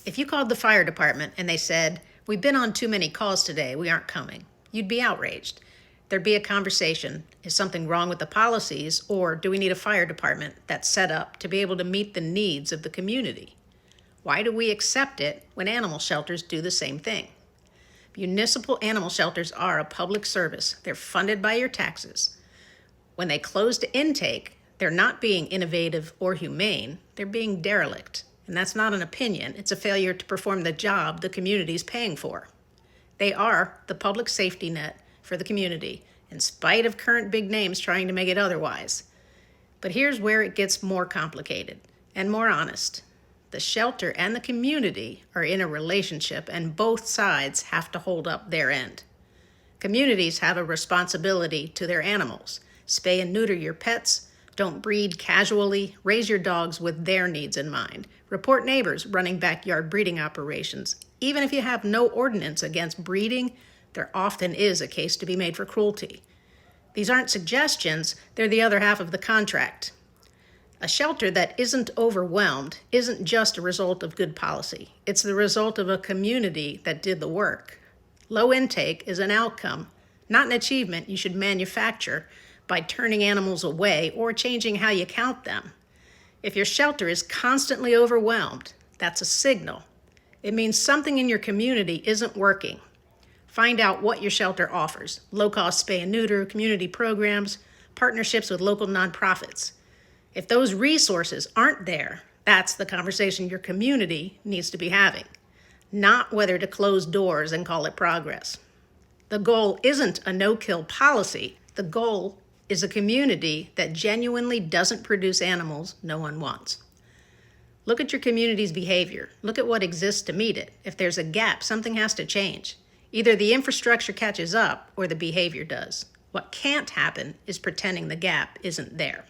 If you called the fire department and they said, "We've been on too many calls today, we aren't coming," you'd be outraged. There'd be a conversation. Is something wrong with the policies, or do we need a fire department that's set up to be able to meet the needs of the community? Why do we accept it when animal shelters do the same thing? Municipal animal shelters are a public service. They're funded by your taxes. When they close to intake, they're not being innovative or humane, they're being derelict. And that's not an opinion, it's a failure to perform the job the community's paying for. They are the public safety net for the community, in spite of current big names trying to make it otherwise. But here's where it gets more complicated and more honest. The shelter and the community are in a relationship, and both sides have to hold up their end. Communities have a responsibility to their animals. Spay and neuter your pets. Don't breed casually. Raise your dogs with their needs in mind. Report neighbors running backyard breeding operations. Even if you have no ordinance against breeding, there often is a case to be made for cruelty. These aren't suggestions, they're the other half of the contract. A shelter that isn't overwhelmed isn't just a result of good policy. It's the result of a community that did the work. Low intake is an outcome, not an achievement you should manufacture by turning animals away or changing how you count them. If your shelter is constantly overwhelmed, that's a signal. It means something in your community isn't working. Find out what your shelter offers: low-cost spay and neuter, community programs, partnerships with local nonprofits. If those resources aren't there, that's the conversation your community needs to be having, not whether to close doors and call it progress. The goal isn't a no-kill policy. The goal is a community that genuinely doesn't produce animals no one wants. Look at your community's behavior. Look at what exists to meet it. If there's a gap, something has to change. Either the infrastructure catches up or the behavior does. What can't happen is pretending the gap isn't there.